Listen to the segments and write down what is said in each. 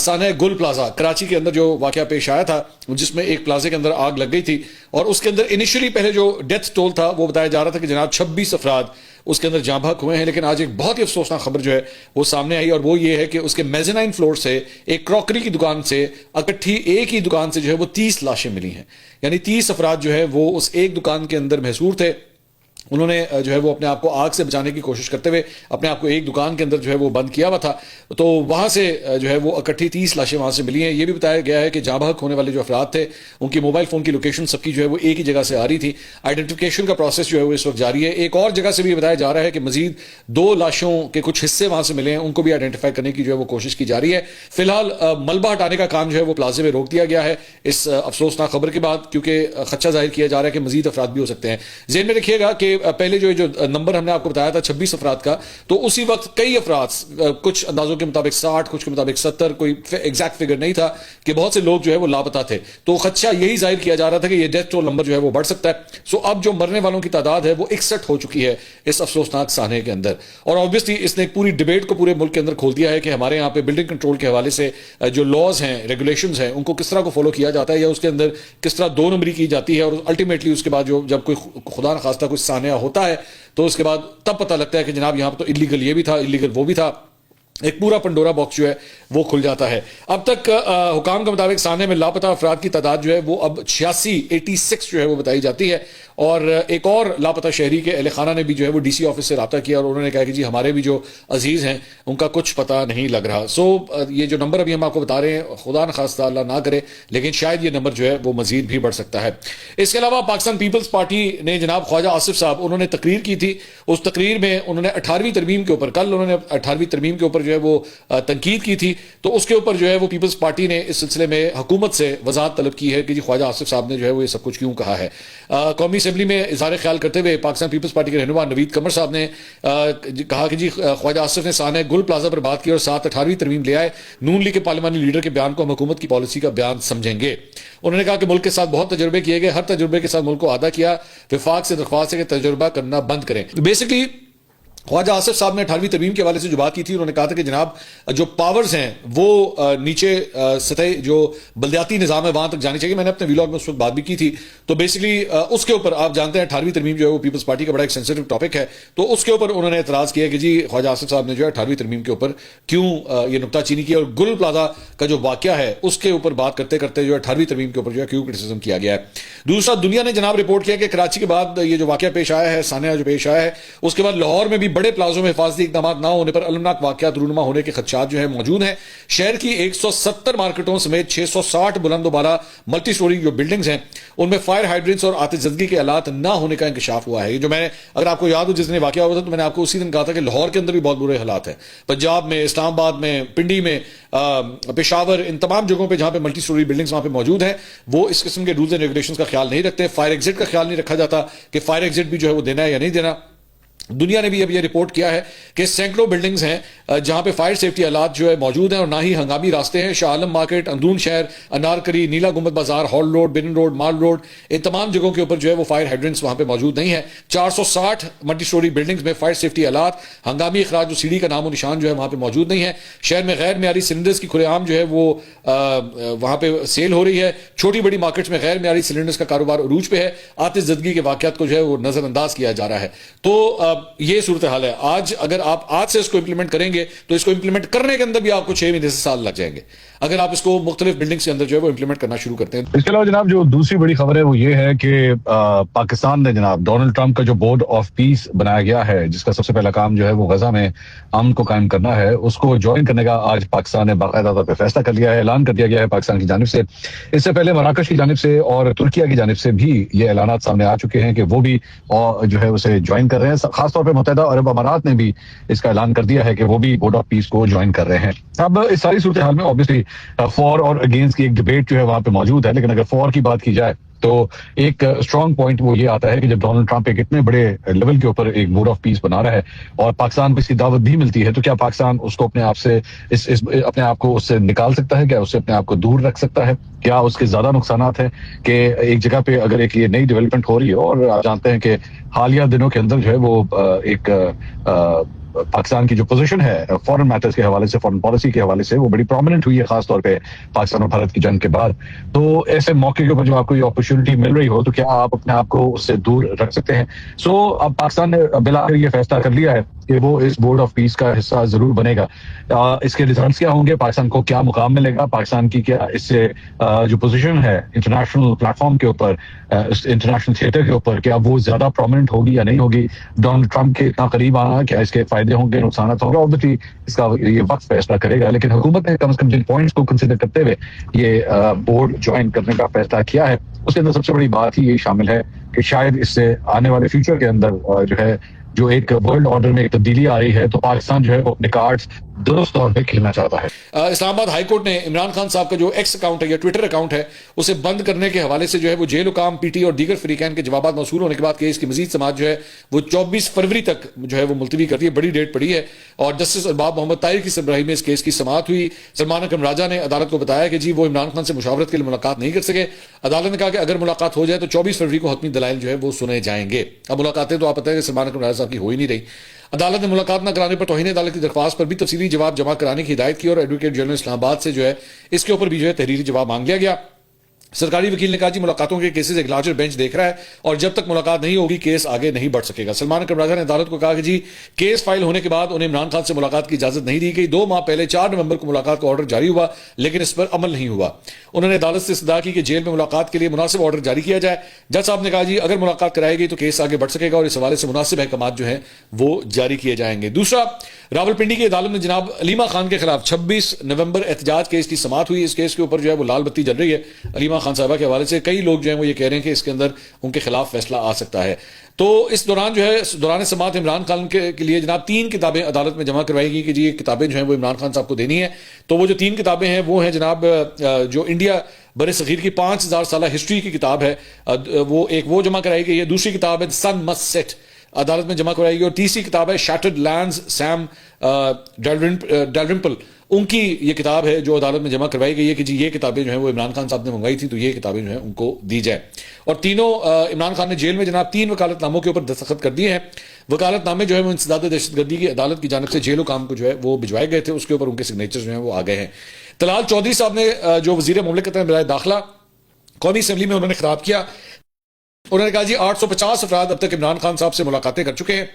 سانحہ گل پلازا کراچی کے اندر جو واقعہ پیش آیا تھا جس میں ایک پلازے کے اندر آگ لگ گئی تھی اور اس کے اندر انیشلی پہلے جو ڈیتھ ٹول تھا وہ بتایا جا رہا تھا کہ جناب 26 افراد اس کے اندر جاں بحق ہوئے ہیں، لیکن آج ایک بہت ہی افسوسناک خبر جو ہے وہ سامنے آئی اور وہ یہ ہے کہ اس کے میزنائن فلور سے ایک کراکری کی دکان سے اکٹھی ایک ہی دکان سے جو ہے وہ 30 لاشیں ملی ہیں، یعنی 30 افراد جو ہے وہ اس ایک دکان کے اندر محصور تھے۔ انہوں نے جو ہے وہ اپنے آپ کو آگ سے بچانے کی کوشش کرتے ہوئے اپنے آپ کو ایک دکان کے اندر جو ہے وہ بند کیا ہوا تھا، تو وہاں سے جو ہے وہ اکٹھی 30 لاشیں وہاں سے ملی ہیں۔ یہ بھی بتایا گیا ہے کہ جاں بحق ہونے والے جو افراد تھے ان کی موبائل فون کی لوکیشن سب کی جو ہے وہ ایک ہی جگہ سے آ رہی تھی۔ آئیڈینٹیفیکیشن کا پروسیس جو ہے وہ اس وقت جاری ہے۔ ایک اور جگہ سے بھی بتایا جا رہا ہے کہ مزید 2 لاشوں کے کچھ حصے وہاں سے ملے ہیں، ان کو بھی آئیڈینٹیفائی کرنے کی جو ہے وہ کوشش کی جا رہی ہے۔ فی الحال ملبہ ہٹانے کا کام جو ہے وہ پلازے میں روک دیا گیا ہے اس افسوسناک خبر کے بعد، کیونکہ خدشہ ظاہر کیا جا رہا ہے کہ مزید افراد بھی ہو سکتے ہیں۔ ذہن میں رکھیے گا کہ پہلے جو نمبر ہم نے آپ کو بتایا تھا 26 افراد کا، تو اسی وقت کئی افراد، کچھ اندازوں کے مطابق 60، کچھ کے مطابق 70، کوئی ایگزیکٹ فگر نہیں تھا کہ بہت سے لوگ جو ہے وہ لاپتہ تھے، تو خدشہ یہی ظاہر کیا جا رہا تھا کہ یہ ڈیتھ ٹول نمبر جو ہے وہ بڑھ سکتا ہے۔ سو اب جو مرنے والوں کی تعداد ہے وہ 61 ہو چکی ہے اس افسوسناک سانحے کے اندر، اور آبویسلی اس نے ایک پوری ڈیبیٹ کو پورے ملک کے اندر کھول دیا ہے کہ ہمارے یہاں پہ بلڈنگ کنٹرول کے حوالے سے جو لاز ہیں، ریگولیشنز ہیں، ان کو کس طرح کو فالو کیا جاتا ہے یا اس کے اندر کس طرح 2 نمبری کی جاتی ہے، اور الٹیمیٹلی اس کے بعد جب کوئی خدا نخواستہ کوئی سانحہ ہوتا ہے تو اس کے بعد تب پتہ لگتا ہے کہ جناب یہاں پہ تو الیگل یہ بھی تھا، الیگل وہ بھی تھا، ایک پورا پنڈورا باکس جو ہے وہ کھل جاتا ہے۔ اب تک حکام کے مطابق سانحے میں لاپتہ افراد کی تعداد جو ہے وہ اب 86 جو ہے وہ بتائی جاتی ہے، اور ایک اور لاپتہ شہری کے اہل خانہ نے بھی جو ہے وہ ڈی سی آفس سے رابطہ کیا اور انہوں نے کہا کہ جی ہمارے بھی جو عزیز ہیں ان کا کچھ پتہ نہیں لگ رہا۔ سو یہ جو نمبر ابھی ہم آپ کو بتا رہے ہیں، خدا نخواستہ اللہ نہ کرے لیکن شاید یہ نمبر جو ہے وہ مزید بھی بڑھ سکتا ہے۔ اس کے علاوہ پاکستان پیپلز پارٹی نے جناب خواجہ آصف صاحب انہوں نے تقریر کی تھی، اس تقریر میں انہوں نے 18ویں ترمیم کے اوپر، کل انہوں نے 18ویں ترمیم کے اوپر جو ہے وہ تنقید کی تھی، تو اس کے اوپر جو ہے وہ پیپلز پارٹی نے اس سلسلے میں حکومت سے وضاحت طلب کی ہے کہ جی خواجہ آصف صاحب نے جو ہے وہ یہ سب کچھ کیوں کہا ہے۔ قومی اسمبلی میں اظہار خیال کرتے ہوئے پاکستان پیپلز پارٹی کے رہنما نوید قمر صاحب نے کہا کہ جی خواجہ آصف نے سانحہ گل پلازا پر بات کی اور ساتھ 18ویں ترمیم لے آئے، نون لیگ کے پارلیمانی لیڈر کے بیان کو ہم حکومت کی پالیسی کا بیان سمجھیں گے۔ انہوں نے کہا کہ ملک کے ساتھ بہت تجربے کیے گئے، ہر تجربے کے ساتھ ملک کو آدھا کیا، وفاق سے درخواست ہے کہ تجربہ کرنا بند کریں۔ بیسکلی خواجہ آصف صاحب نے 18ویں ترمیم کے حوالے سے جو بات کی تھی، انہوں نے کہا تھا کہ جناب جو پاورز ہیں وہ نیچے سطح جو بلدیاتی نظام ہے وہاں تک جانی چاہیے۔ میں نے اپنے ویلاگ میں اس وقت بات بھی کی تھی، تو بیسکلی اس کے اوپر آپ جانتے ہیں 18ویں ترمیم جو ہے وہ پیپلز پارٹی کا بڑا ایک سینسیٹیو ٹاپک ہے، تو اس کے اوپر انہوں نے اعتراض کیا کہ جی خواجہ آصف صاحب نے جو ہے 18ویں ترمیم کے اوپر کیوں یہ نکتہ چینی کی، اور گل پلازا کا جو واقعہ ہے اس کے اوپر بات کرتے کرتے جو ہے 18ویں ترمیم کے اوپر جو ہے کیوں کرٹیسزم کیا گیا ہے۔ دوسرا، دنیا نے جناب رپورٹ کیا کہ کراچی کے بعد یہ جو واقعہ پیش آیا ہے، سانحہ جو پیش آیا ہے، اس کے بعد لاہور میں بھی بڑے پلازوں میں حفاظتی اقدامات نہ ہونے پر المناک واقعات رونما ہونے کے خدشات جو ہے موجود ہیں۔ شہر کی 170 مارکیٹوں سمیت 660 بلند و بالا ملٹی سٹوری جو بلڈنگز ہیں ان میں فائر ہائیڈرنٹس اور آتش زدگی کے آلات نہ ہونے کا انکشاف ہوا ہے۔ یہ جو میں نے، اگر آپ کو یاد ہو جس دن واقعہ ہوا تھا تو میں نے آپ کو اسی دن کہا تھا کہ لاہور کے اندر بھی بہت برے حالات ہیں، پنجاب میں، اسلام آباد میں، پنڈی میں، پشاور، ان تمام جگہوں پہ جہاں پہ ملٹی سٹوری بلڈنگز وہاں پہ موجود ہیں وہ اس قسم کے رولز اینڈ ریگولیشنز کا خیال نہیں رکھتے، فائر ایگزٹ کا خیال نہیں رکھا جاتا کہ فائر ایگزٹ بھی جو ہے وہ دینا ہے یا نہیں دینا۔ دنیا نے بھی اب یہ رپورٹ کیا ہے کہ سینکڑوں بلڈنگز ہیں جہاں پہ فائر سیفٹی آلات جو ہے موجود ہیں اور نہ ہی ہنگامی راستے ہیں۔ شاہ عالم مارکیٹ، اندرون شہر، انارکری، نیلا گنبد بازار، ہال روڈ، بنن روڈ، مال روڈ، ان تمام جگہوں کے اوپر جو ہے وہ فائر ہائیڈرنٹس وہاں پہ موجود نہیں ہیں۔ 460 ملٹی سٹوری بلڈنگز میں فائر سیفٹی آلات، ہنگامی اخراج جو سیڑھی کا نام و نشان جو ہے وہاں پہ موجود نہیں ہے۔ شہر میں غیر معیاری سلنڈرز کی کھلے عام جو ہے وہ وہاں پہ سیل ہو رہی ہے۔ چھوٹی بڑی مارکیٹس میں غیر معیاری سلنڈرز کا کاروبار عروج پہ ہے۔ آتش زدگی کے واقعات کو جو ہے وہ نظر انداز کیا جا رہا ہے۔ تو یہ صورتحال ہے۔ آج اگر آپ آج سے اس کو امپلیمنٹ کریں گے تو اس کو امپلیمنٹ کرنے کے اندر بھی آپ کو 6 مہینے سے سال لگ جائیں گے اگر آپ اس کو مختلف بلڈنگز کے اندر جو ہے وہ امپلیمنٹ کرنا شروع کرتے ہیں۔ اس کے علاوہ جناب جو دوسری بڑی خبر ہے وہ یہ ہے کہ پاکستان نے جناب ڈونلڈ ٹرمپ کا جو بورڈ آف پیس بنایا گیا ہے، جس کا سب سے پہلا کام جو ہے وہ غزہ میں امن کو قائم کرنا ہے، اس کو جوائن کرنے کا آج پاکستان نے باقاعدہ طور پہ فیصلہ کر لیا ہے، اعلان کر دیا گیا ہے پاکستان کی جانب سے۔ اس سے پہلے مراکش کی جانب سے اور ترکیہ کی جانب سے بھی یہ اعلانات سامنے آ چکے ہیں کہ وہ بھی جو ہے اسے جوائن کر رہے ہیں۔ خاص طور پہ متحدہ عرب امارات نے بھی اس کا اعلان کر دیا ہے کہ وہ بھی بورڈ آف پیس کو جوائن کر رہے ہیں۔ اب اس ساری صورتحال میں اوبیسلی فور اور اگینسٹ کی ایک ڈیبیٹ جو ہے وہاں پہ موجود ہے، لیکن اگر فور کی بات کی جائے تو ایک اسٹرانگ پوائنٹ وہ یہ آتا ہے کہ جب ڈونلڈ ٹرمپ ایک اتنے بڑے لیول کے اوپر ایک بورڈ آف پیس بنا رہا ہے اور پاکستان پہ اس کی دعوت بھی ملتی ہے، تو کیا پاکستان اس کو اپنے آپ سے اپنے آپ کو اس سے نکال سکتا ہے؟ کیا اس سے اپنے آپ کو دور رکھ سکتا ہے؟ کیا اس کے زیادہ نقصانات ہیں کہ ایک جگہ پہ اگر ایک یہ نئی ڈیولپمنٹ ہو رہی ہے، اور آپ جانتے ہیں کہ حالیہ دنوں کے اندر جو ہے وہ ایک پاکستان کی جو پوزیشن ہے فورن میٹرز کے حوالے سے، فورن پالیسی کے حوالے سے، وہ بڑی پرومیننٹ ہوئی ہے، خاص طور پہ پاکستان اور بھارت کی جنگ کے بعد. تو ایسے موقع کے اوپر جو آپ کو یہ اپرچونٹی مل رہی ہو تو کیا آپ اپنے آپ کو اس سے دور رکھ سکتے ہیں؟ سو اب پاکستان نے بالآخر یہ فیصلہ کر لیا ہے کہ وہ اس بورڈ آف پیس کا حصہ ضرور بنے گا. اس کے ریزلٹس کیا ہوں گے، پاکستان کو کیا مقام ملے گا، پاکستان کی کیا اس سے جو پوزیشن ہے انٹرنیشنل پلیٹ فارم کے اوپر، انٹرنیشنل تھیٹر کے اوپر، کیا وہ زیادہ پرومیننٹ ہوگی یا نہیں ہوگی؟ ڈونلڈ ٹرمپ کے اتنا قریب آنا، کیا اس کے فائدے ہوں گے، نقصانات ہوں گے؟ اوبویسلی اس کا یہ وقت فیصلہ کرے گا، لیکن حکومت نے کم از کم جن پوائنٹس کو کنسیڈر کرتے ہوئے یہ بورڈ جوائن کرنے کا فیصلہ کیا ہے، اس کے اندر سب سے بڑی بات ہی یہ شامل ہے کہ شاید اس سے آنے والے فیوچر کے اندر جو ہے جو ایک ورلڈ آرڈر میں ایک تبدیلی آ رہی ہے، تو پاکستان جو ہے وہ اپنے کارڈز درست طور پہ کھیلنا چاہتا ہے. اسلام آباد ہائی کورٹ نے عمران خان صاحب کا جو ایکس اکاؤنٹ ہے یا ٹویٹر اکاؤنٹ ہے اسے بند کرنے کے حوالے سے جو ہے وہ جیل حکام، پی ٹی اور دیگر فریقین کے جوابات موصول ہونے کے بعد کیس کی مزید سماعت جو ہے وہ 24 فروری تک جو ہے وہ ملتوی کر دی ہے. بڑی ڈیٹ پڑی ہے اور جسٹس ارباب محمد طاہر کی سربراہی میں اس کیس کی سماعت ہوئی. سلمان اکرم راجہ نے عدالت کو بتایا کہ جی وہ عمران خان سے مشاورت کے لیے ملاقات نہیں کر سکے. عدالت نے کہا کہ اگر ملاقات ہو جائے تو 24 فروری کو حتمی دلائل جو ہے وہ سنے جائیں گے. اب ملاقاتیں تو آپ پتہ ہے کہ سلمان اکرم راجہ صاحب کی ہو ہی نہیں رہی. عدالت نے ملاقات نہ کرانے پر توہین عدالت کی درخواست پر بھی تفصیلی جواب جمع کرانے کی ہدایت کی اور ایڈوکیٹ جنرل اسلام آباد سے جو ہے اس کے اوپر بھی جو ہے تحریری جواب مانگ لیا گیا. سرکاری وکیل نے کہا جی ملاقاتوں کے کیسز ایک لارجر بینچ دیکھ رہا ہے اور جب تک ملاقات نہیں ہوگی کیس آگے نہیں بڑھ سکے گا. سلمان اکرم راجہ نے عدالت کو کہا کہ جی کیس فائل ہونے کے بعد انہیں عمران خان سے ملاقات کی اجازت نہیں دی گئی. 2 ماہ پہلے 4 نومبر کو ملاقات کا آرڈر جاری ہوا لیکن اس پر عمل نہیں ہوا. انہوں نے عدالت سے استدعا کی کہ جیل میں ملاقات کے لیے مناسب آرڈر جاری کیا جائے. جج صاحب نے کہا جی اگر ملاقات کرائی گئی تو کیس آگے بڑھ سکے گا اور اس حوالے سے مناسب احکامات جو ہیں وہ جاری کیے جائیں گے. دوسرا، راولپنڈی کی عدالت میں جناب علیمہ خان کے خلاف 26 نومبر احتجاج کیس کی سماعت ہوئی. اس کیس کے اوپر جو ہے وہ لال بتی جل رہی ہے علیمہ خان صاحبہ کے حوالے سے. کئی لوگ جو ہیں وہ یہ کہہ رہے ہیں کہ اس کے اندر ان کے خلاف فیصلہ آ سکتا ہے. تو اس دوران جو ہے دوران سماعت عمران خان کے لیے جناب 3 کتابیں عدالت میں جمع کروائی گئی کہ جی یہ کتابیں جو ہیں وہ عمران خان صاحب کو دینی ہیں. تو وہ جو 3 کتابیں ہیں وہ ہیں جناب جو انڈیا بر صغیر کی 5000 سالہ ہسٹری کی کتاب ہے وہ جمع کرائی گئی ہے. دوسری کتاب ہے سن مسٹ سیٹ عدالت میں جمع کرائی گئی اور تیسری کتاب ہے شیٹرڈ لینڈز سیم ڈیلرمپل ان کی یہ کتاب ہے جو عدالت میں جمع کروائی گئی ہے کہ جی یہ کتابیں جو ہیں وہ عمران خان صاحب نے منگوائی تھی تو یہ کتابیں جو ہیں ان کو دی جائے. اور تینوں عمران خان نے جیل میں جناب 3 وکالت ناموں کے اوپر دستخط کر دیے ہیں. وکالت نامے جو ہے وہ انسداد دہشت گردی کی عدالت کی جانب سے جیل حکام کو جو ہے وہ بھجوائے گئے تھے. اس کے اوپر ان کے سگنیچر جو ہیں وہ آ گئے ہیں. طلال چودھری صاحب نے جو وزیر مملکت ہیں برائے داخلہ قومی اسمبلی میں انہوں نے خطاب کیا. انہوں نے کہا جی 850 افراد اب تک عمران خان صاحب سے ملاقاتیں کر چکے ہیں.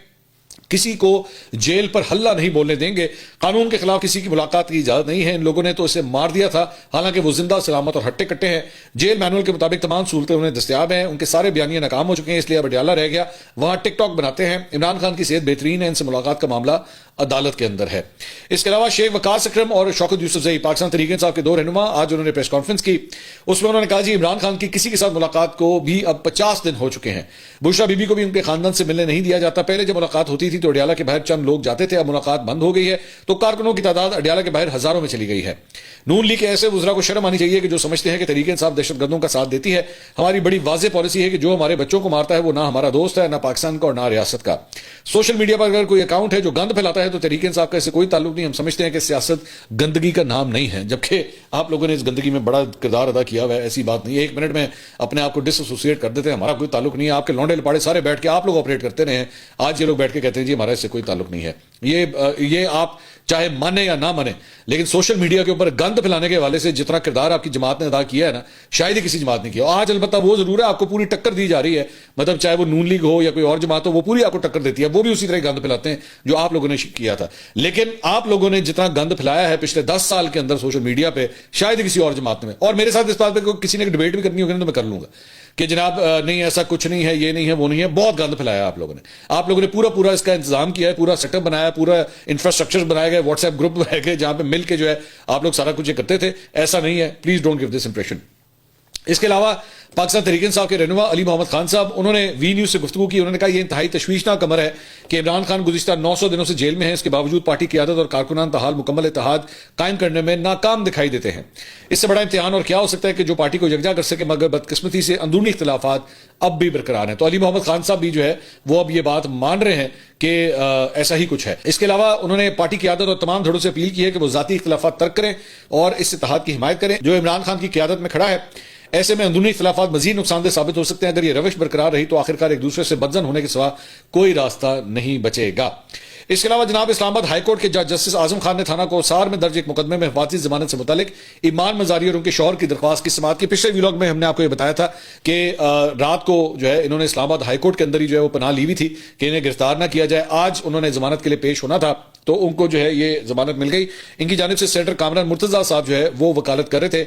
کسی کو جیل پر ہلہ نہیں بولنے دیں گے. قانون کے خلاف کسی کی ملاقات کی اجازت نہیں ہے. ان لوگوں نے تو اسے مار دیا تھا حالانکہ وہ زندہ سلامت اور ہٹے کٹے ہیں. جیل مینول کے مطابق تمام سہولتیں انہیں دستیاب ہیں. ان کے سارے بیانیے ناکام ہو چکے ہیں اس لیے اب اڈیالہ رہ گیا. وہاں ٹک ٹاک بناتے ہیں. عمران خان کی صحت بہترین ہے. ان سے ملاقات کا معاملہ عدالت کے اندر ہے. اس کے علاوہ شیخ وقاص اکرم اور شوکت یوسف زئی پاکستان تحریک انصاف کے 2 رہنما آج انہوں نے پریس کانفرنس کی. اس میں انہوں نے کہا جی عمران خان کی کسی کے ساتھ ملاقات کو بھی اب 50 دن ہو چکے ہیں. بشرا بی بی کو بھی ان کے خاندان سے ملنے نہیں دیا جاتا. پہلے جب ملاقات ہوتی تھی تو اڈیالہ کے باہر چند لوگ جاتے تھے. اب ملاقات بند ہو گئی ہے تو کارکنوں کی تعداد اڈیالہ کے باہر ہزاروں میں چلی گئی ہے. نون لیگ کے ایسے وزراء کو شرم آنی چاہیے کہ جو سمجھتے ہیں کہ تحریک انصاف دہشت گردوں کا ساتھ دیتی ہے. ہماری بڑی واضح پالیسی ہے کہ جو ہمارے بچوں کو مارتا ہے وہ نہ ہمارا دوست ہے، نہ پاکستان کا اور نہ ریاست کا. سوشل میڈیا پر اگر کوئی اکاؤنٹ ہے جو گند پھیلاتا ہے تو تحریک انصاف کا اس سے کوئی تعلق نہیں. ہم سمجھتے ہیں کہ سیاست گندگی کا نام نہیں ہے، جبکہ آپ لوگوں نے اس گندگی میں بڑا کردار ادا کیا ہوا ہے. ایسی بات نہیں ہے. 1 منٹ میں اپنے آپ کو ڈس ایسوسیٹ کر دیتے ہیں. ہمارا کوئی تعلق نہیں ہے. آپ کے لونڈے لپاڑے سارے بیٹھ کے آپ لوگ آپریٹ کرتے رہے ہیں. آج یہ لوگ بیٹھ کے کہتے ہیں جی ہمارا اس سے کوئی تعلق نہیں ہے. یہ آپ چاہے مانے یا نہ مانے لیکن سوشل میڈیا کے اوپر گند پھیلانے کے حوالے سے جتنا کردار آپ کی جماعت نے ادا کیا ہے نا شاید ہی کسی جماعت نے کیا. آج البتہ وہ ضرور ہے آپ کو پوری ٹکر دی جا رہی ہے. مطلب چاہے وہ نون لیگ ہو یا کوئی اور جماعت ہو وہ پوری آپ کو ٹکر دیتی ہے. وہ بھی اسی طرح گند پھیلاتے ہیں جو آپ لوگوں نے کیا تھا. لیکن آپ لوگوں نے جتنا گند پھیلایا ہے پچھلے 10 سال کے اندر سوشل میڈیا پہ شاید کسی اور جماعت میں. اور میرے ساتھ اس بات پہ کسی نے ڈیبیٹ بھی کرنی ہوگی نا تو میں کر لوں گا کہ جناب نہیں ایسا کچھ نہیں ہے، یہ نہیں ہے، وہ نہیں ہے. بہت گند پھیلایا آپ لوگوں نے پورا اس کا انتظام کیا ہے. پورا سیٹ اپ بنایا، پورا انفراسٹرکچر بنائے گئے، واٹس ایپ گروپ بنائے گئے جہاں پہ مل کے جو ہے آپ لوگ سارا کچھ یہ کرتے تھے. ایسا نہیں ہے. Please don't give this impression. اس کے علاوہ پاکستان تحریک انصاف کے رہنما علی محمد خان صاحب انہوں نے وی نیوز سے گفتگو کی. انہوں نے کہا یہ انتہائی تشویشناک امر ہے کہ عمران خان گزشتہ 900 دنوں سے جیل میں ہیں. اس کے باوجود پارٹی قیادت اور کارکنان تاحال مکمل اتحاد قائم کرنے میں ناکام دکھائی دیتے ہیں. اس سے بڑا امتحان اور کیا ہو سکتا ہے کہ جو پارٹی کو یکجا کر سکے، مگر بدقسمتی سے اندرونی اختلافات اب بھی برقرار ہیں. تو علی محمد خان صاحب بھی جو ہے وہ اب یہ بات مان رہے ہیں کہ ایسا ہی کچھ ہے. اس کے علاوہ انہوں نے پارٹی قیادت اور تمام دھڑوں سے اپیل کی ہے کہ وہ ذاتی اختلافات ترک کریں اور اس اتحاد کی حمایت کریں جو عمران خان کی قیادت میں کھڑا ہے. ایسے میں اندرونی اختلافات مزید نقصان دہ ثابت ہو سکتے ہیں. اگر یہ روش برقرار رہی تو آخرکار ایک دوسرے سے بدزن ہونے کے سوا کوئی راستہ نہیں بچے گا. اس کے علاوہ جناب اسلام آباد ہائی کورٹ کے جج جسٹس اعظم خان نے تھانہ کوسار میں درج ایک مقدمے میں حفاظتی ضمانت سے متعلق ایمان مزاری اور ان کے شوہر کی درخواست کی سماعت کی. پچھلے ویلاگ میں ہم نے آپ کو یہ بتایا تھا کہ رات کو جو ہے انہوں نے اسلام آباد ہائی کورٹ کے اندر ہی جو ہے وہ پناہ لی ہوئی تھی کہ انہیں گرفتار نہ کیا جائے. آج انہوں نے ضمانت کے لیے پیش ہونا تھا تو ان کو جو ہے یہ ضمانت مل گئی. ان کی جانب سے سینیٹر کامران مرتضیٰ صاحب جو ہے وہ وکالت کر رہے تھے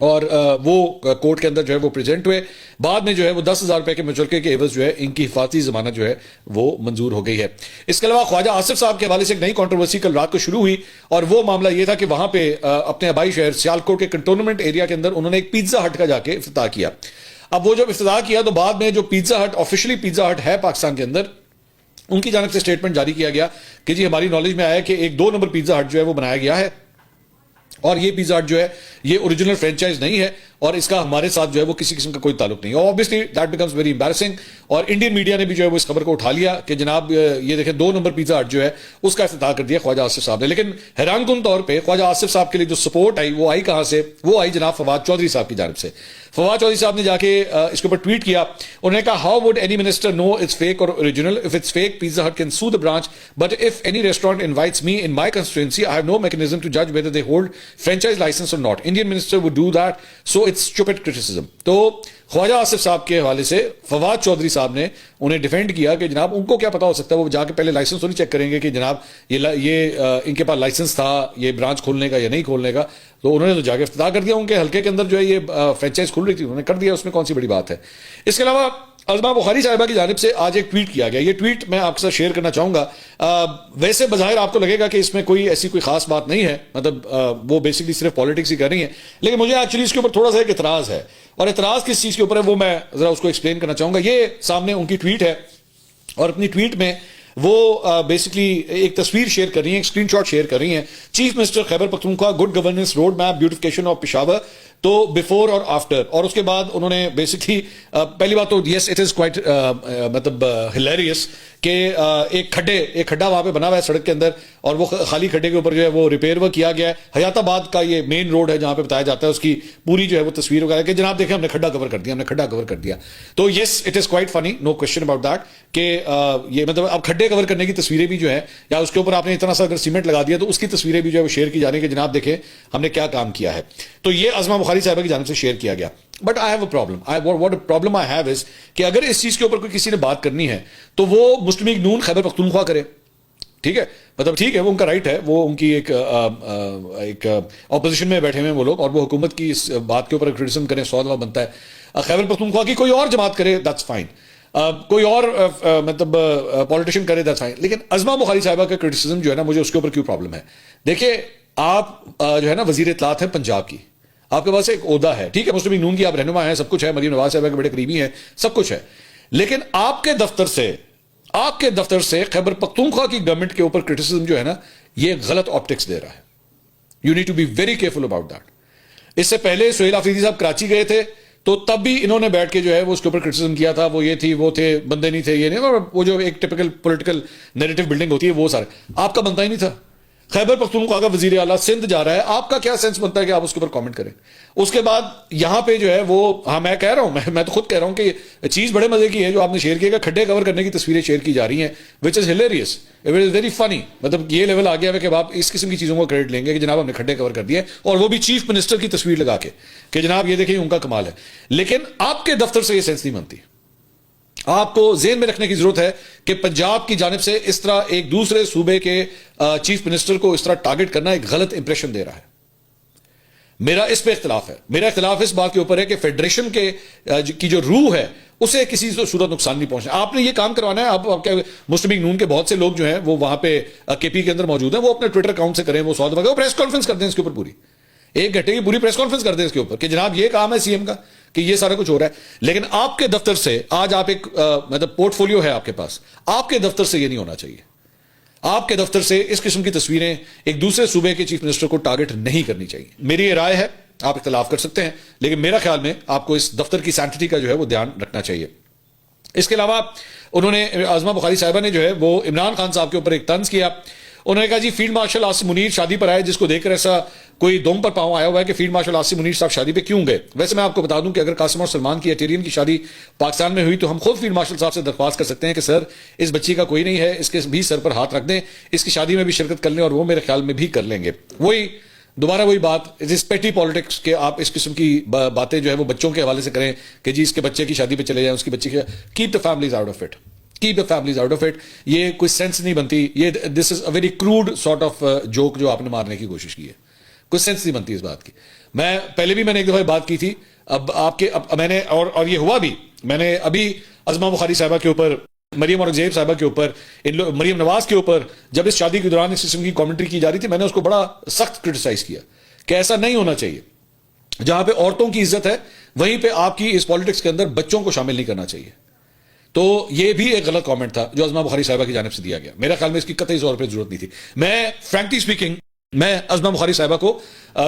اور وہ کورٹ کے اندر جو ہے وہ پریزنٹ ہوئے. بعد میں جو ہے وہ 10,000 روپے کے مچلکے کے عوض جو ہے ان کی حفاظتی ضمانت جو ہے وہ منظور ہو گئی ہے. اس کے علاوہ خواجہ آصف صاحب کے حوالے سے ایک نئی کنٹروورسی کل رات کو شروع ہوئی اور وہ معاملہ یہ تھا کہ وہاں پہ اپنے آبائی شہر سیالکوٹ کے کنٹونمنٹ ایریا کے اندر انہوں نے ایک پیزا ہٹ کا جا کے افتتاح کیا. اب وہ جب افتتاح کیا تو بعد میں جو پیزا ہٹ آفیشلی پیزا ہٹ ہے پاکستان کے اندر ان کی جانب سے اسٹیٹمنٹ جاری کیا گیا کہ جی ہماری نالج میں آیا کہ ایک 2 نمبر پیزا ہٹ جو ہے وہ بنایا گیا ہے اور یہ پیزا ہٹ جو ہے یہ اوریجنل فرینچائز نہیں ہے اور اس کا ہمارے ساتھ جو ہے وہ کسی قسم کا کوئی تعلق نہیں ہے. obviously that becomes very embarrassing اور انڈین میڈیا نے بھی جو ہے وہ اس خبر کو اٹھا لیا کہ جناب یہ دیکھیں 2 نمبر پیزا ہٹ جو ہے اس کا افتتاح کر دیا خواجہ آصف صاحب نے. لیکن حیران کن طور پہ خواجہ آصف صاحب کے لیے جو سپورٹ آئی وہ آئی کہاں سے؟ وہ آئی جناب فواد چودھری صاحب کی جانب سے. فواد چودھری صاحب نے جا کے اس کے اوپر ٹویٹ کیا. انہوں نے کہا how would any minister know it's fake اور original if it's fake Pizza Hut can sue the branch but if any restaurant invites me in my constituency I have no mechanism to judge whether they hold franchise license or not. Indian minister would do that so it's stupid criticism. تو خواجہ آصف صاحب کے حوالے سے فواد چودھری صاحب نے انہیں defend کیا کہ جناب ان کو کیا پتا ہو سکتا ہے, وہ جا کے پہلے لائسنس تو نہیں چیک کریں گے کہ جناب یہ ان کے پاس لائسنس تھا یہ برانچ کھولنے کا یا نہیں کھولنے کا. تو انہوں نے تو جا کے افتتاح کر دیا. ان کے حلقے کے اندر جو ہے یہ فرینچائز کھل رہی تھی انہوں نے کر دیا, اس میں کون سی بڑی بات ہے. اس کے علاوہ ازما بخاری صاحبہ کی جانب سے آج ایک ٹویٹ کیا گیا. یہ ٹویٹ میں آپ کے ساتھ شیئر کرنا چاہوں گا. ویسے بظاہر آپ کو لگے گا کہ اس میں کوئی ایسی کوئی خاص بات نہیں ہے, مطلب وہ بیسکلی صرف پالیٹکس ہی کر رہی ہیں, لیکن مجھے ایکچولی اس کے اوپر تھوڑا سا ایک اعتراض ہے. اور اعتراض کس چیز کے اوپر ہے وہ میں ذرا اس کو ایکسپلین کرنا چاہوں گا. یہ سامنے ان کی ٹویٹ ہے اور اپنی ٹویٹ میں وہ بیسکلی ایک تصویر شیئر کر رہی ہیں, ایک اسکرین شاٹ شیئر کر رہی ہیں. Chief minister Khyber Pakhtunkhwa good governance road map beautification of Peshawar, تو بفور اور آفٹر. اور اس کے بعد انہوں نے بیسکلی پہلی بات تو یس اٹ از کوائٹ مطلب ہلیریس کہ ایک کھڈا وہاں پہ بنا ہوا ہے سڑک کے اندر اور وہ خالی کھڈے کے اوپر جو ہے وہ ریپیئر ورک کیا گیا ہے. حیات آباد کا یہ مین روڈ ہے جہاں پہ بتایا جاتا ہے اس کی پوری جو ہے وہ تصویر وغیرہ کہ جناب دیکھیں ہم نے کھڈا کور کر دیا. تو یس اٹ از کوائٹ فنی, نو کوشچن اباؤٹ دیٹ کہ یہ مطلب اب کھڈے کور کرنے کی تصویریں بھی جو ہے یا اس کے اوپر آپ نے اتنا سا اگر سیمنٹ لگا دیا تو اس کی تصویریں بھی جو ہے وہ شیئر کی جا رہی ہیں کہ جناب دیکھیں ہم نے کیا کام کیا ہے. تو یہ ازما بخاری صاحبہ کی جانب سے شیئر کیا گیا. But I have a problem. What problem I have is کہ اگر اس چیز کے اوپر کوئی کسی نے بات کرنی ہے تو وہ مسلم لیگ نون خیبر پختونخوا کرے. ٹھیک ہے, مطلب ٹھیک ہے وہ ان کا رائٹ ہے, وہ ان کی ایک اپوزیشن میں بیٹھے ہوئے ہیں وہ لوگ اور وہ حکومت کی اس بات کے اوپر کرٹیسزم کریں, سوال بنتا ہے. خیبر پختونخوا کی کوئی اور جماعت کرے دیٹس فائن, کوئی اور مطلب پولیٹیشین کرے دیٹس فائن. لیکن ازما بخاری صاحبہ کا کرٹیسزم جو ہے نا مجھے اس کے اوپر کیوں پرابلم ہے. دیکھیے آپ جو ہے نا وزیر اطلاعات ہیں پنجاب کی, آپ کے پاس ایک عہدہ ہے, ٹھیک ہے مسلم لیگ نون کی آپ رہنما ہیں, سب کچھ ہے, مریم نواز صاحبہ کے بڑے قریبی ہیں, سب کچھ ہے. لیکن آپ کے دفتر سے خیبر پختونخوا کی گورنمنٹ کے اوپر کرٹیسزم جو ہے نا یہ غلط آپٹکس دے رہا ہے. You need to be very careful about that. اس سے پہلے سہیل آفریدی صاحب کراچی گئے تھے تو تب بھی انہوں نے بیٹھ کے جو ہے وہ اس کے اوپر کرٹیسزم کیا تھا, وہ یہ تھی وہ تھے بندے نہیں تھے یہ نہیں, اور وہ جو ایک ٹپیکل پولیٹیکل نیریٹو بلڈنگ ہوتی ہے وہ سارے آپ کا بنتا ہی نہیں تھا. خیبر پختونخوا کا وزیر اعلیٰ سندھ جا رہا ہے, آپ کا کیا سینس بنتا ہے کہ آپ اس کے اوپر کامنٹ کریں. اس کے بعد یہاں پہ جو ہے وہ ہاں میں کہہ رہا ہوں, میں تو خود کہہ رہا ہوں کہ چیز بڑے مزے کی ہے جو آپ نے شیئر کیا کہ کھڈے کور کرنے کی تصویریں شیئر کی جا رہی ہیں which is hilarious, it is very funny. مطلب یہ لیول آ گیا ہے کہ آپ اس قسم کی چیزوں کو کریڈٹ لیں گے کہ جناب ہم نے کھڈے کور کر دیے اور وہ بھی چیف منسٹر کی تصویر لگا کے کہ جناب یہ دیکھیں ان کا کمال ہے. لیکن آپ کے دفتر سے یہ سینس نہیں بنتی. آپ کو ذہن میں رکھنے کی ضرورت ہے کہ پنجاب کی جانب سے اس طرح ایک دوسرے صوبے کے چیف منسٹر کو اس طرح ٹارگٹ کرنا ایک غلط امپریشن دے رہا ہے. میرا اس پہ اختلاف ہے. میرا اختلاف اس بات کے اوپر ہے کہ فیڈریشن کی جو روح ہے اسے کسی صورت نقصان نہیں پہنچنا. آپ نے یہ کام کروانا ہے. آپ مسلم لیگ نون کے بہت سے لوگ جو ہیں وہ وہاں پہ کے پی کے اندر موجود ہیں, وہ اپنے ٹویٹر اکاؤنٹ سے کریں, وہ سوال وہ پریس کانفرنس کر دیں اس کے اوپر, پوری 1 گھنٹے کی پوری پریس کانفرنس کر دیں اس کے اوپر کہ جناب یہ کام ہے سی ایم کا کہ یہ سارا کچھ ہو رہا ہے. لیکن آپ کے دفتر سے آج آپ ایک مطلب پورٹ فولیو ہے آپ کے پاس, آپ کے دفتر سے یہ نہیں ہونا چاہیے. آپ کے دفتر سے اس قسم کی تصویریں ایک دوسرے صوبے کے چیف منسٹر کو ٹارگٹ نہیں کرنی چاہیے. میری یہ رائے ہے, آپ اختلاف کر سکتے ہیں, لیکن میرا خیال میں آپ کو اس دفتر کی سینٹیٹی کا جو ہے وہ دھیان رکھنا چاہیے. اس کے علاوہ انہوں نے ازما بخاری صاحبہ نے جو ہے وہ عمران خان صاحب کے اوپر ایک طنز کیا. انہوں نے کہا جی فیلڈ مارشل آصف منیر شادی پر آئے جس کو دیکھ کر ایسا کوئی دوم پر پاؤں آیا ہوا ہے کہ فیلڈ مارشل آصف منیر صاحب شادی پہ کیوں گئے. ویسے میں آپ کو بتا دوں کہ اگر قاسم اور سلمان کی ایٹیرین کی شادی پاکستان میں ہوئی تو ہم خود فیلڈ مارشل صاحب سے درخواست کر سکتے ہیں کہ سر اس بچی کا کوئی نہیں ہے, اس کے بھی سر پر ہاتھ رکھ دیں, اس کی شادی میں بھی شرکت کر لیں, اور وہ میرے خیال میں بھی کر لیں گے. دوبارہ وہی بات, اٹ از پیٹی پالیٹکس کہ آپ اس قسم کی باتیں جو ہے وہ بچوں کے حوالے سے کریں کہ جی اس کے بچے کی شادی پہ چلے جائیں, اس کی بچی کے. Keep the families out of it, keep the families out of it. یہ کوئی سینس نہیں بنتی, یہ this is a very crude sort of joke جو آپ نے مارنے کی کوشش کی ہے. کوئی سینس نہیں بنتی اس بات کی. میں پہلے بھی میں نے ایک دفعہ بات کی تھی, اب میں نے اور یہ ہوا بھی, میں نے ابھی ازما بخاری صاحبہ کے اوپر, مریم اورنگزیب صاحبہ کے اوپر, مریم نواز کے اوپر جب اس شادی کے دوران اس قسم کی کامنٹری کی جا رہی تھی, میں نے اس کو بڑا سخت کرٹیسائز کیا کہ ایسا نہیں ہونا چاہیے. جہاں پہ عورتوں کی عزت ہے وہیں پہ آپ کی اس پالیٹکس کے اندر بچوں کو شامل نہیں کرنا چاہیے. تو یہ بھی ایک غلط کامنٹ تھا جو ازما بخاری صاحبہ کی جانب سے دیا گیا. میرا خیال میں اس کی قطعی طور پہ ضرورت نہیں تھی. میں فرینکلی اسپیکنگ میں ازما بخاری صاحبہ کو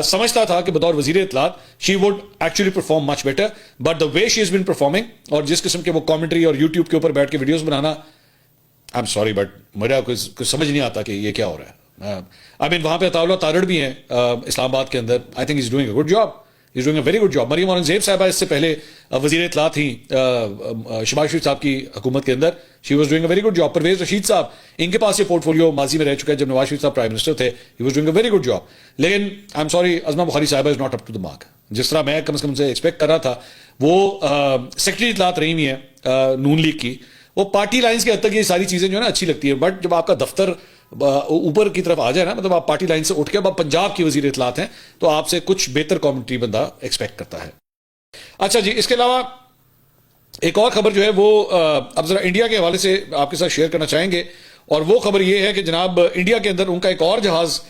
سمجھتا تھا کہ بطور وزیر اطلاعات she would actually perform much better, but the way she is been performing, اور جس قسم کے وہ کامنٹری اور یوٹیوب کے اوپر بیٹھ کے videos banana, I am sorry but میرا کچھ سمجھ نہیں آتا کہ یہ کیا ہو رہا ہے. آئی مین وہاں پہ عطاء اللہ تارڑ بھی ہیں اسلام آباد کے اندر, I think is doing a good job, is doing a very good job. Maryam Aurangzeb صاحبہ اس سے پہلے وزیر اطلاع تھیں شہباز شریف صاحب کی حکومت کے اندر, she was doing a very good job. Pervaiz Rashid صاحب, ان کے پاس یہ پورٹ فولیو ماضی میں رہ چکا ہے جب نواز شریف صاحب پرائم منسٹر تھے, he was doing a very good job. لیکن I am sorry, Asma Bukhari صاحبہ is not up to the mark. جس طرح میں کم از کم سے ایکسپیکٹ کر رہا تھا, وہ سیکرٹری اطلاعات رہی ہوئی ہیں نون لیگ کی, وہ پارٹی لائنز کے حد تک یہ ساری چیزیں جو ہے نا اچھی لگتی ہے, بٹ جب آپ کا دفتر اوپر کی طرف آ جائے نا, مطلب آپ پارٹی لائن سے اٹھ کے اب آپ پنجاب کی وزیر اطلاعات ہیں, تو آپ سے کچھ بہتر کامنٹری بندہ ایکسپیکٹ کرتا ہے. اچھا جی, اس کے علاوہ ایک اور خبر جو ہے وہ اب ذرا انڈیا کے حوالے سے آپ کے ساتھ شیئر کرنا چاہیں گے, اور وہ خبر یہ ہے کہ جناب انڈیا کے اندر ان کا ایک اور جہاز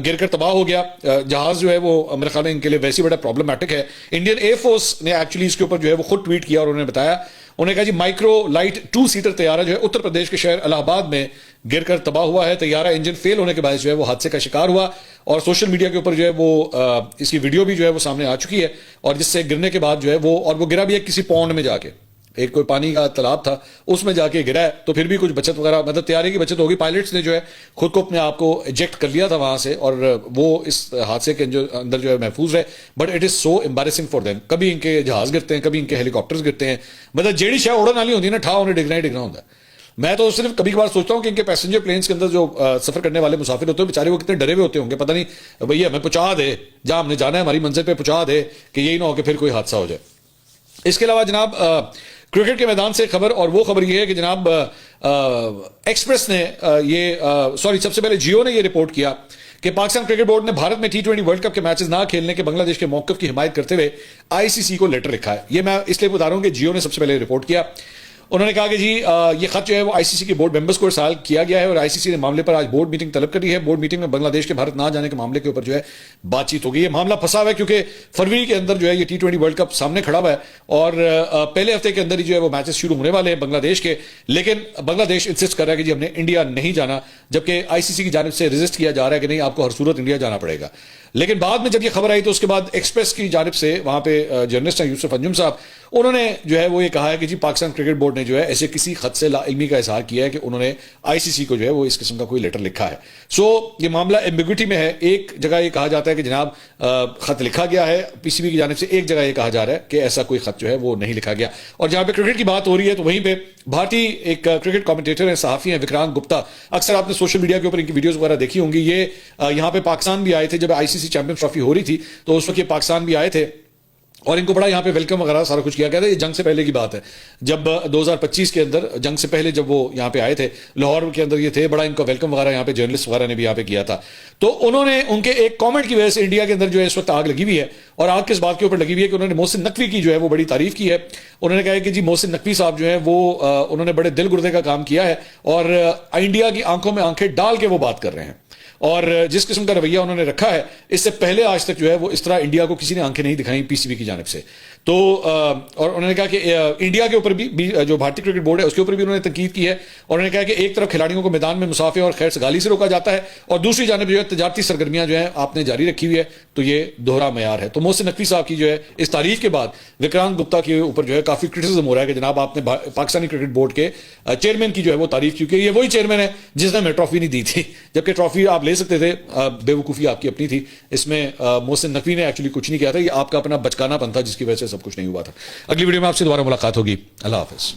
گر کر تباہ ہو گیا. جہاز جو ہے وہ میرے خیال میں ان کے لیے ویسے بڑا پرابلمٹک ہے. انڈین ایئر فورس نے ایکچولی اس کے اوپر جو ہے وہ خود ٹویٹ کیا اور انہوں نے بتایا, انہوں نے کہا جی مائکرو لائٹ 2 سیٹر طیارہ جو ہے اتر پردیش کے شہر الہ آباد میں گر کر تباہ ہوا ہے. طیارہ انجن فیل ہونے کے باعث جو ہے وہ حادثے کا شکار ہوا, اور سوشل میڈیا کے اوپر جو ہے وہ اس کی ویڈیو بھی جو ہے وہ سامنے آ چکی ہے, اور جس سے گرنے کے بعد جو ہے وہ گرا بھی ہے کسی پونڈ میں جا کے, ایک کوئی پانی کا تالاب تھا اس میں جا کے گرا ہے. تو پھر بھی کچھ بچت وغیرہ, مطلب طیارے کی بچت ہوگی. پائلٹس نے جو ہے خود کو اپنے آپ کو ایجیکٹ کر لیا تھا وہاں سے, اور وہ اس حادثے کے اندر جو ہے محفوظ رہے. But it is so embarrassing for them. کبھی ان کے جہاز گرتے ہیں, کبھی ان کے ہیلی کاپٹرز گرتے ہیں, مطلب جیڑی شاید اڑن والی ہوتی ہے نا, ٹھا انہیں ڈگنا ہی ڈگنا ہوتا ہے. میں تو صرف کبھی کبھار سوچتا ہوں کہ ان کے پیسنجر پلینس کے اندر جو سفر کرنے والے مسافر ہوتے ہیں بیچارے وہ کتنے ڈرے ہوئے ہوتے ہوں گے, پتہ نہیں بھیا ہمیں پہنچا دے جہاں ہم نے جانا ہے, ہماری منزل پہ پہنچا دے, کہ یہی نہ ہو کہ پھر کوئی حادثہ ہو جائے. اس کے علاوہ جناب کرکٹ کے میدان سے خبر, اور وہ خبر یہ ہے کہ جناب ایکسپریس نے سب سے پہلے جیو نے یہ رپورٹ کیا کہ پاکستان کرکٹ بورڈ نے بھارت میں T20 ورلڈ کپ کے میچز نہ کھیلنے کے بنگلہ دیش کے موقف کی حمایت کرتے ہوئے ICC کو لیٹر لکھا ہے. یہ میں اس لیے بتا رہا ہوں کہ جیو نے سب سے پہلے رپورٹ کیا. انہوں نے کہا کہ جی یہ خط جو ہے وہ ICC کے بورڈ ممبرز کو ارسال کیا گیا ہے, اور ICC نے معاملے پر آج بورڈ میٹنگ طلب کری ہے. بورڈ میٹنگ میں بنگلہ دیش کے بھارت نہ جانے کے معاملے کے اوپر جو ہے بات چیت ہوگی. یہ معاملہ پھنسا ہوا ہے کیونکہ فروری کے اندر جو ہے یہ T20 ورلڈ کپ سامنے کھڑا ہوا ہے, اور پہلے ہفتے کے اندر ہی جو ہے وہ میچز شروع ہونے والے ہیں بنگلہ دیش کے. لیکن بنگلہ دیش انسسٹ کر رہا ہے کہ جی ہم نے انڈیا نہیں جانا, جبکہ ICC کی جانب سے ریزسٹ کیا جا رہا ہے کہ نہیں آپ کو ہر صورت انڈیا جانا پڑے گا. لیکن بعد میں جب یہ خبر آئی تو اس کے بعد ایکسپریس کی جانب سے وہاں پہ جرنلسٹ ہیں یوسف انجم صاحب, انہوں نے جو ہے وہ یہ کہا ہے کہ جی پاکستان کرکٹ بورڈ نے جو ہے ایسے کسی خط سے لا علمی کا اظہار کیا ہے کہ انہوں نے ICC کو جو ہے وہ اس قسم کا کوئی لیٹر لکھا ہے. سو یہ معاملہ ایمبیگوٹی میں ہے. ایک جگہ یہ کہا جاتا ہے کہ جناب خط لکھا گیا ہے PCB کی جانب سے, ایک جگہ یہ کہا جا رہا ہے کہ ایسا کوئی خط جو ہے وہ نہیں لکھا گیا. اور جہاں پہ کرکٹ کی بات ہو رہی ہے تو وہیں پہ بھارتی ایک کرکٹ کامنٹیٹر ہیں, صحافی ہیں وکرانت گپتا, اکثر آپ نے سوشل میڈیا کے اوپر ان کی ویڈیوز وغیرہ دیکھی ہوں گی. یہ یہاں پہ پاکستان بھی آئے تھے جب ICC چیمپئنز ٹرافی ہو رہی تھی, تو اس وقت یہ پاکستان بھی آئے تھے اور ان کو بڑا یہاں پہ ویلکم وغیرہ سارا کچھ کیا گیا تھا. یہ جنگ سے پہلے کی بات ہے, جب 2025 کے اندر جنگ سے پہلے جب وہ یہاں پہ آئے تھے لاہور کے اندر یہ تھے, بڑا ان کا ویلکم وغیرہ یہاں پہ جرنلسٹ وغیرہ نے بھی یہاں پہ کیا تھا. تو انہوں نے ان کے ایک کامنٹ کی وجہ سے انڈیا کے اندر جو ہے اس وقت آگ لگی ہوئی ہے, اور آگ کس بات کے اوپر لگی ہوئی ہے کہ انہوں نے محسن نقوی کی جو ہے وہ بڑی تعریف کی ہے. انہوں نے کہا ہے کہ جی محسن نقوی صاحب جو ہیں وہ انہوں نے بڑے دل گردے کا کام کیا ہے, اور انڈیا کی آنکھوں میں آنکھیں ڈال کے وہ بات کر رہے ہیں, اور جس قسم کا رویہ انہوں نے رکھا ہے اس سے پہلے آج تک جو ہے وہ اس طرح انڈیا کو کسی نے آنکھیں نہیں دکھائیں PCB کی جانب سے. تو اور انہوں نے کہا کہ انڈیا کے اوپر بھی جو بھارتی کرکٹ بورڈ ہے اس کے اوپر بھی انہوں نے تنقید کی ہے, اور انہوں نے کہا کہ ایک طرف کھلاڑیوں کو میدان میں مسافے اور خیر سگالی سے روکا جاتا ہے, اور دوسری جانب جو ہے تجارتی سرگرمیاں جو ہیں آپ نے جاری رکھی ہوئی ہے, تو یہ دوہرا معیار ہے. تو محسن نقوی صاحب کی جو ہے اس تعریف کے بعد وکرانت گپتا کے اوپر جو ہے کافی کرٹیسزم ہو رہا ہے کہ جناب آپ نے پاکستانی کرکٹ بورڈ کے چیئرمین کی جو ہے وہ تعریف کی, کیونکہ یہ وہی چیئرمین ہے جس نے ہمیں ٹرافی نہیں دی تھی, جبکہ ٹرافی آپ لے سکتے تھے, بے وقوفی آپ کی اپنی تھی. اس میں محسن نقوی نے ایکچولی کچھ نہیں کیا تھا, یہ آپ کا اپنا بچکانا پن تھا جس کی وجہ سے سب کچھ نہیں ہوا تھا. اگلی ویڈیو میں آپ سے دوبارہ ملاقات ہوگی. اللہ حافظ.